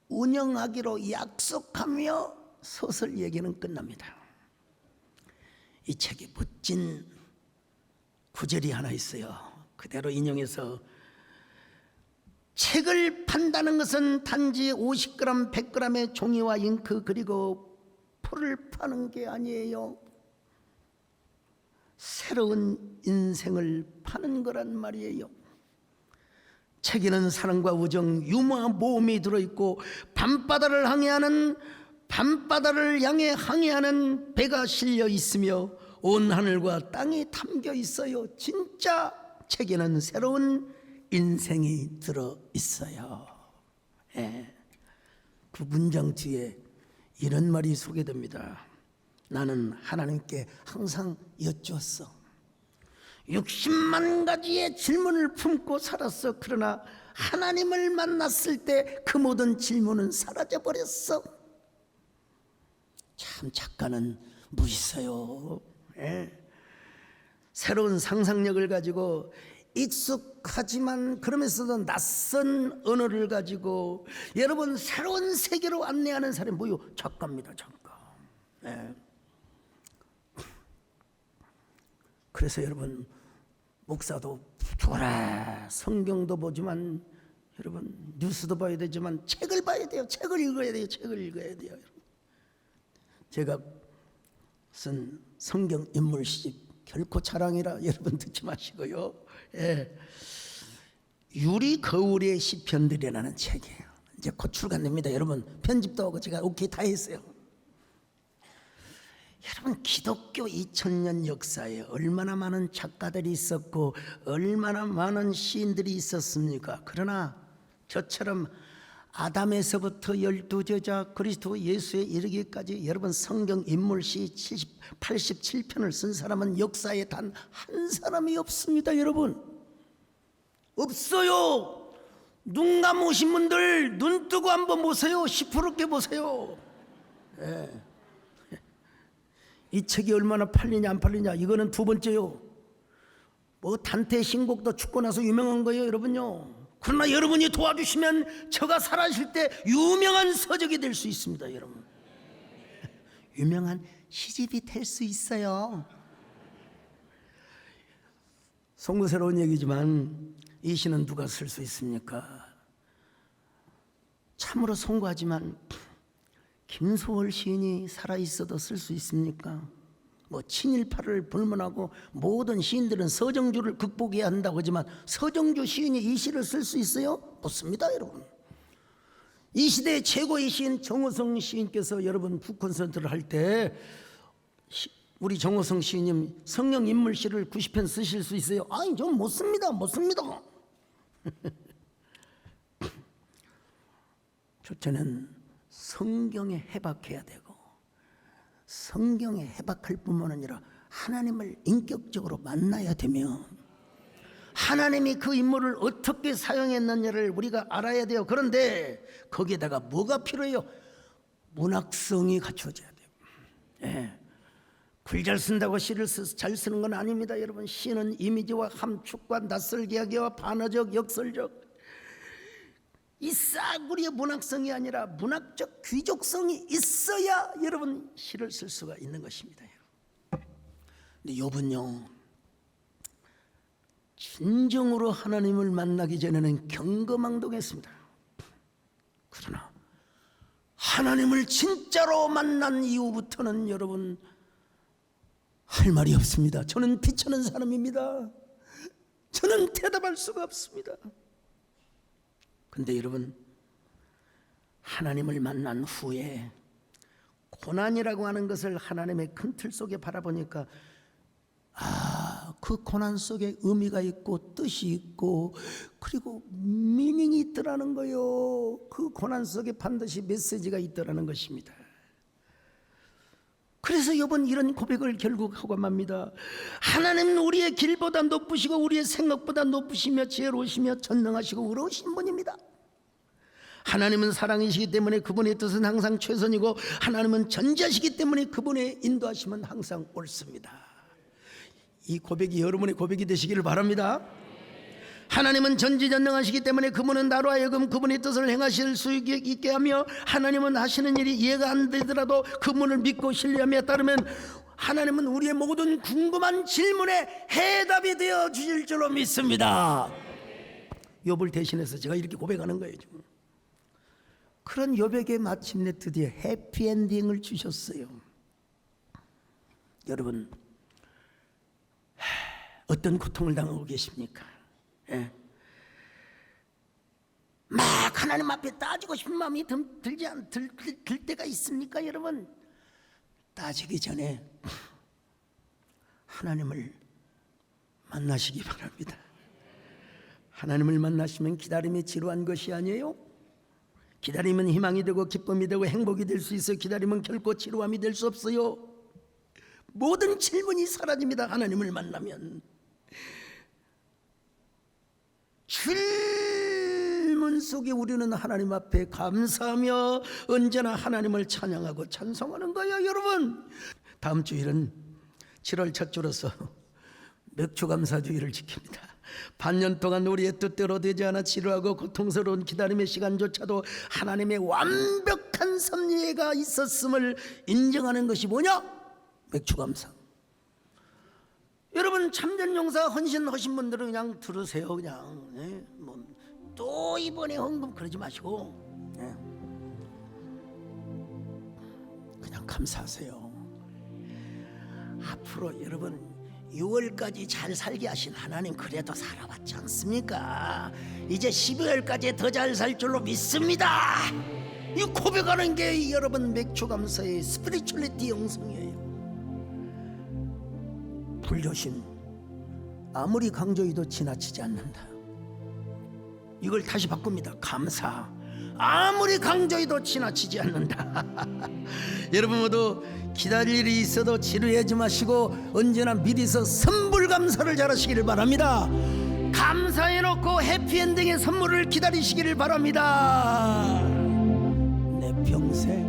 운영하기로 약속하며 소설 얘기는 끝납니다. 이 책에 멋진 구절이 하나 있어요. 그대로 인용해서, 책을 판다는 것은 단지 50g, 100g의 종이와 잉크 그리고 풀을 파는 게 아니에요. 새로운 인생을 파는 거란 말이에요. 책에는 사랑과 우정, 유머와 모험이 들어있고 밤바다를 향해 항해하는 배가 실려 있으며 온 하늘과 땅이 담겨 있어요. 진짜 책에는 새로운 인생이 들어 있어요. 그 문장 뒤에 이런 말이 소개됩니다. 나는 하나님께 항상 여쭈었어. 60만 가지의 질문을 품고 살았어. 그러나 하나님을 만났을 때 그 모든 질문은 사라져 버렸어. 참 작가는 멋있어요. 새로운 상상력을 가지고 익숙하지만 그러면서도 낯선 언어를 가지고 여러분 새로운 세계로 안내하는 사람이 뭐요? 작가입니다. 작가. 네. 그래서 여러분 목사도 죽어라 성경도 보지만 여러분 뉴스도 봐야 되지만 책을 봐야 돼요. 책을 읽어야 돼요. 책을 읽어야 돼요. 제가 쓴 성경 인물 시집 결코 자랑이라 여러분 듣지 마시고요. 예. 유리 거울의 시편들이라는 책이에요. 이제 곧 출간됩니다. 여러분 편집도 하고 제가 오케이 다 했어요. 여러분 기독교 2000년 역사에 얼마나 많은 작가들이 있었고 얼마나 많은 시인들이 있었습니까? 그러나 저처럼 아담에서부터 12저자 그리스도 예수에 이르기까지 여러분 성경 인물시 87편을 쓴 사람은 역사에 단 한 사람이 없습니다. 여러분 없어요. 눈 감으신 분들 눈 뜨고 한번 보세요. 시퍼렇게 보세요. 예. 이 책이 얼마나 팔리냐 안 팔리냐 이거는 두 번째요. 뭐 단테 신곡도 죽고 나서 유명한 거예요. 여러분요. 그러나 여러분이 도와주시면 저가 살아있을 때 유명한 서적이 될 수 있습니다. 여러분 유명한 시집이 될 수 있어요. 송구스러운 얘기지만 이 시는 누가 쓸 수 있습니까? 참으로 송구하지만 김소월 시인이 살아있어도 쓸 수 있습니까? 뭐 친일파를 불문하고 모든 시인들은 서정주를 극복해야 한다고 하지만 서정주 시인이 이 시를 쓸 수 있어요? 없습니다. 여러분 이 시대의 최고의 시인 정호성 시인께서 여러분 북콘서트를 할 때 우리 정호성 시인님 성경 인물시를 90편 쓰실 수 있어요? 아니 전 못 씁니다. 못 씁니다. 저는 성경에 해박해야 되고 성경에 해박할 뿐만 아니라 하나님을 인격적으로 만나야 되면 하나님이 그 인물을 어떻게 사용했느냐를 우리가 알아야 돼요. 그런데 거기에다가 뭐가 필요해요? 문학성이 갖춰져야 돼요. 예. 글 잘 쓴다고 시를 잘 쓰는 건 아닙니다. 여러분 시는 이미지와 함축과 낯설게 하기와 반어적 역설적 이 싸구리의 문학성이 아니라 문학적 귀족성이 있어야 여러분 시를 쓸 수가 있는 것입니다. 근데 욥은요 진정으로 하나님을 만나기 전에는 경거망동했습니다. 그러나 하나님을 진짜로 만난 이후부터는 여러분 할 말이 없습니다. 저는 비천한 사람입니다. 저는 대답할 수가 없습니다. 근데 여러분 하나님을 만난 후에 고난이라고 하는 것을 하나님의 큰 틀 속에 바라보니까 그 고난 속에 의미가 있고 뜻이 있고 그리고 미닝이 있더라는 거예요. 그 고난 속에 반드시 메시지가 있더라는 것입니다. 그래서 욥은 이런 고백을 결국 하고 맙니다. 하나님은 우리의 길보다 높으시고 우리의 생각보다 높으시며 지혜로우시며 전능하시고 의로우신 분입니다. 하나님은 사랑이시기 때문에 그분의 뜻은 항상 최선이고 하나님은 전지하시기 때문에 그분의 인도하심은 항상 옳습니다. 이 고백이 여러분의 고백이 되시기를 바랍니다. 하나님은 전지전능하시기 때문에 그분은 나로 하여금 그분의 뜻을 행하실 수 있게 하며 하나님은 하시는 일이 이해가 안 되더라도 그분을 믿고 신뢰하며 따르면 하나님은 우리의 모든 궁금한 질문에 해답이 되어 주실 줄로 믿습니다. 욥을 대신해서 제가 이렇게 고백하는 거예요. 지금. 그런 욥에게 마침내 드디어 해피엔딩을 주셨어요. 여러분 어떤 고통을 당하고 계십니까? 예. 막 하나님 앞에 따지고 싶은 마음이 들 때가 있습니까? 여러분 따지기 전에 하나님을 만나시기 바랍니다. 하나님을 만나시면 기다림이 지루한 것이 아니에요. 기다림은 희망이 되고 기쁨이 되고 행복이 될 수 있어요. 기다림은 결코 지루함이 될 수 없어요. 모든 질문이 사라집니다. 하나님을 만나면 질문 속에 우리는 하나님 앞에 감사하며 언제나 하나님을 찬양하고 찬송하는 거예요. 여러분 다음 주일은 7월 첫 주로서 맥주감사주의를 지킵니다. 반년 동안 우리의 뜻대로 되지 않아 지루하고 고통스러운 기다림의 시간조차도 하나님의 완벽한 섭리가 있었음을 인정하는 것이 뭐냐? 맥주감사. 여러분 참전용사 헌신하신 분들은 그냥 들으세요. 그냥 또 이번에 헌금 그러지 마시고 그냥 감사하세요. 앞으로 여러분 6월까지 잘 살게 하신 하나님 그래도 살아왔지 않습니까? 이제 12월까지 더 잘 살 줄로 믿습니다. 이 고백하는 게 여러분 맥주감사의 스피리추얼리티 영성이에요. 불교심 아무리 강조해도 지나치지 않는다. 이걸 다시 바꿉니다. 감사 아무리 강조해도 지나치지 않는다. 여러분 모두 기다릴 일이 있어도 지루하지 마시고 언제나 미리서 선불 감사를 잘하시기를 바랍니다. 감사해놓고 해피엔딩의 선물을 기다리시기를 바랍니다. 내 평생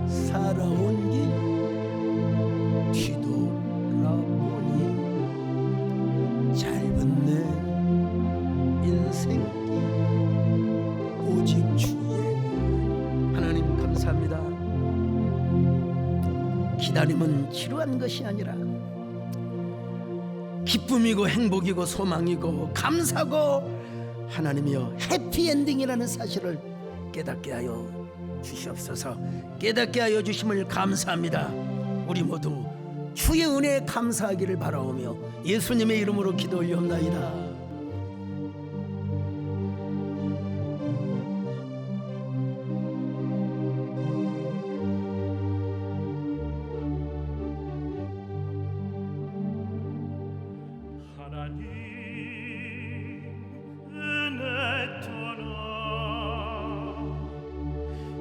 살아온 길 뒤돌아보니 짧은 내 인생길 오직 주의 하나님 감사합니다. 기다림은 지루한 것이 아니라 기쁨이고 행복이고 소망이고 감사고 하나님이여 해피엔딩이라는 사실을 깨닫게 하여 주시옵소서. 깨닫게 하여 주심을 감사합니다. 우리 모두 주의 은혜에 감사하기를 바라오며 예수님의 이름으로 기도 올리옵나이다.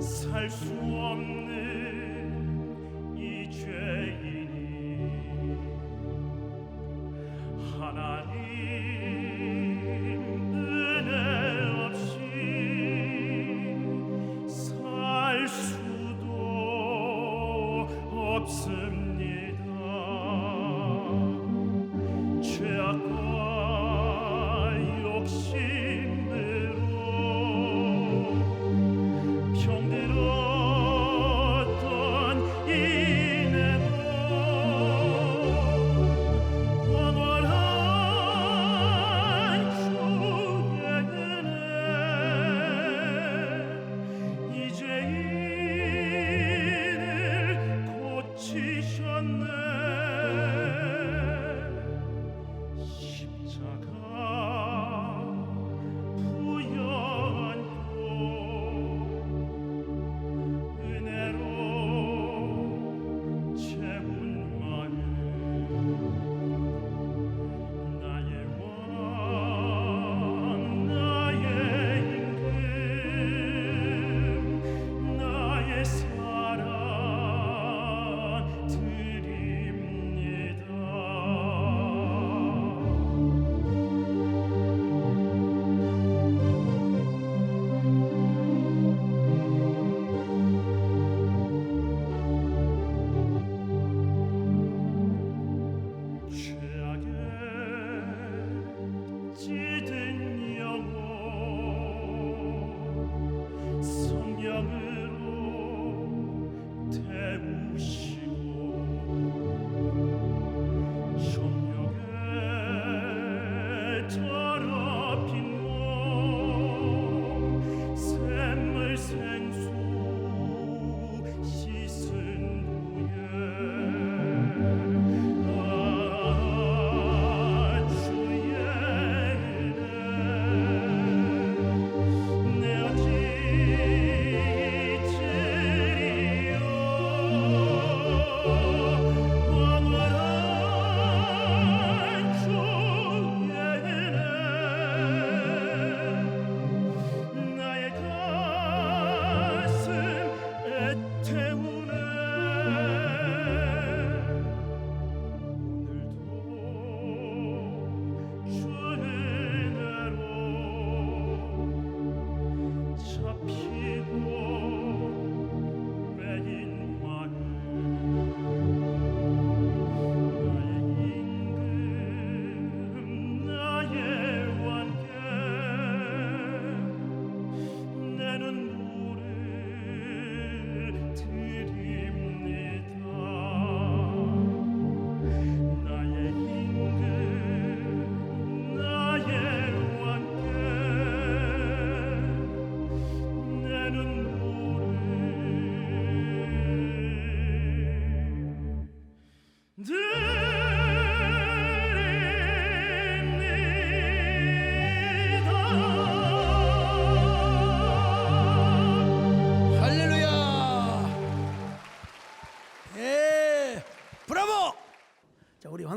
살 수 없는 이 죄인이 하나님 은혜 없이 살 수도 없습니다. 죄악과 욕심으로 병들었던 이내로 영원한 주의 은혜 이제인을 고치셨네. 십자가 부여안고 은혜로 채운 마음 나의 왕 나의 임금 나의 사랑 드립니다. 죄악에 찌든 영혼 성령으로 태우시고 정욕에 더럽힌 몸 샘물 생수 씻은 후에 주의 은혜 내 어찌 잊으리요. 영원한 주의 은혜 나의 가슴 애태우네. 오늘도 주 은혜로 잡히고 매인 마음 나의 임금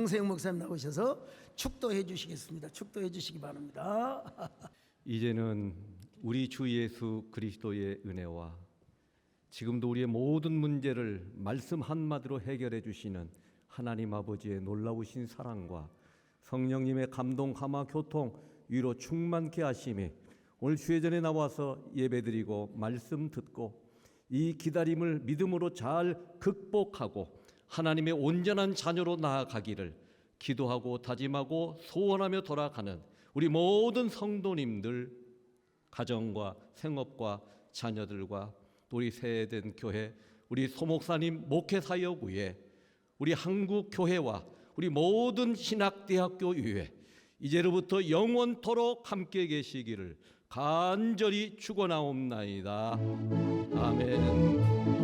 강세영 목사님 나오셔서 축도해 주시겠습니다. 축도해 주시기 바랍니다. 이제는 우리 주 예수 그리스도의 은혜와 지금도 우리의 모든 문제를 말씀 한마디로 해결해 주시는 하나님 아버지의 놀라우신 사랑과 성령님의 감동, 감화, 교통, 위로 충만케 하심이 오늘 주의 전에 나와서 예배드리고 말씀 듣고 이 기다림을 믿음으로 잘 극복하고 하나님의 온전한 자녀로 나아가기를 기도하고 다짐하고 소원하며 돌아가는 우리 모든 성도님들, 가정과 생업과 자녀들과 또 우리 세대된 교회, 우리 소목사님 목회사역 위에 우리 한국 교회와 우리 모든 신학대학교 위에 이제로부터 영원토록 함께 계시기를 간절히 축원하옵나이다. 아멘.